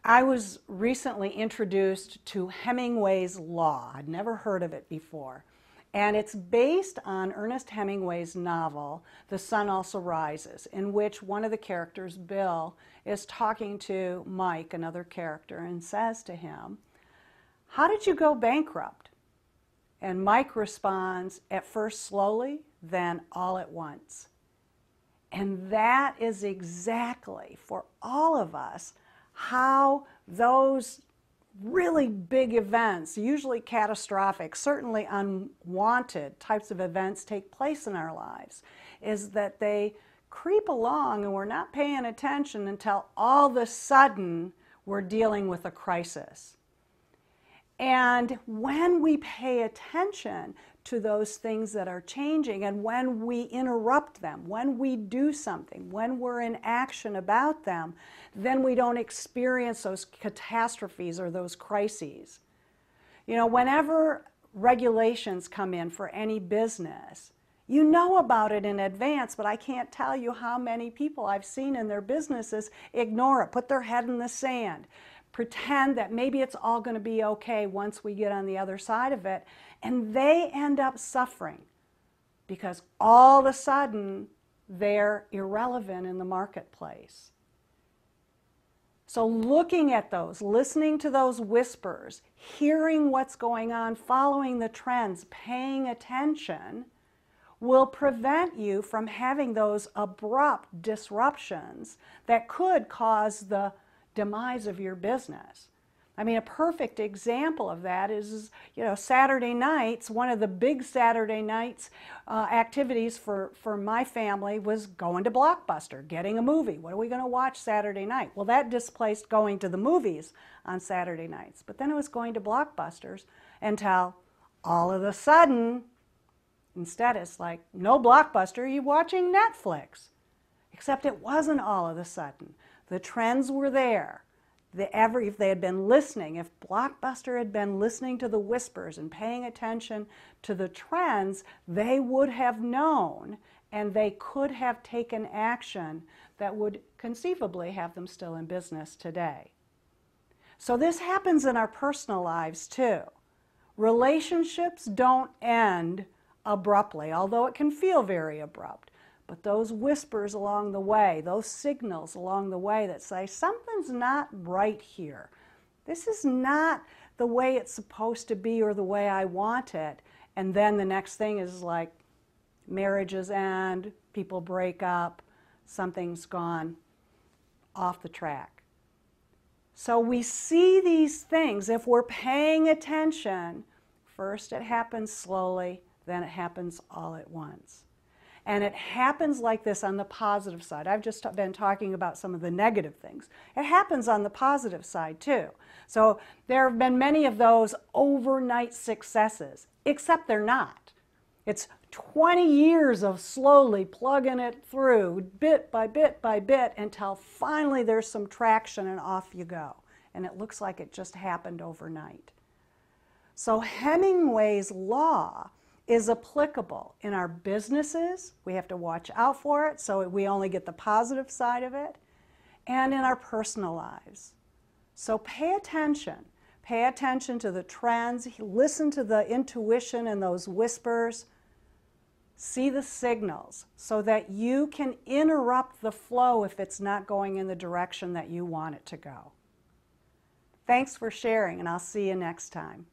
I was recently introduced to Hemingway's Law. I'd never heard of it before. And it's based on Ernest Hemingway's novel, The Sun Also Rises, in which one of the characters, Bill, is talking to Mike, another character, and says to him, "How did you go bankrupt?" And Mike responds, "At first slowly, then all at once." And that is exactly, for all of us, how those really big events, usually catastrophic, certainly unwanted types of events take place in our lives, is that they creep along and we're not paying attention until all of a sudden we're dealing with a crisis. And when we pay attention to those things that are changing, and when we interrupt them, when we do something, when we're in action about them, then we don't experience those catastrophes or those crises. You know, whenever regulations come in for any business, you know about it in advance, but I can't tell you how many people I've seen in their businesses ignore it, put their head in the sand, pretend that maybe it's all going to be okay once we get on the other side of it, and they end up suffering because all of a sudden they're irrelevant in the marketplace. So looking at those, listening to those whispers, hearing what's going on, following the trends, paying attention, will prevent you from having those abrupt disruptions that could cause the demise of your business. I mean, a perfect example of that is, you know, Saturday nights. One of the big Saturday nights activities for my family was going to Blockbuster, getting a movie. What are we going to watch Saturday night? Well, that displaced going to the movies on Saturday nights. But then it was going to Blockbusters until all of a sudden, instead it's like, no Blockbuster, you're watching Netflix. Except it wasn't all of a sudden. The trends were there. If they had been listening, if Blockbuster had been listening to the whispers and paying attention to the trends, they would have known and they could have taken action that would conceivably have them still in business today. So this happens in our personal lives too. Relationships don't end abruptly, although it can feel very abrupt. But those whispers along the way, those signals along the way that say something's not right here. This is not the way it's supposed to be or the way I want it. And then the next thing is like marriages end, people break up, something's gone off the track. So we see these things if we're paying attention. First it happens slowly, then it happens all at once. And it happens like this on the positive side. I've just been talking about some of the negative things. It happens on the positive side too. So there have been many of those overnight successes, except they're not. It's 20 years of slowly plugging it through bit by bit by bit until finally there's some traction and off you go. And it looks like it just happened overnight. So Hemingway's Law is applicable in our businesses. We have to watch out for it so we only get the positive side of it, and in our personal lives. So pay attention. Pay attention to the trends. Listen to the intuition and those whispers. See the signals so that you can interrupt the flow if it's not going in the direction that you want it to go. Thanks for sharing, and I'll see you next time.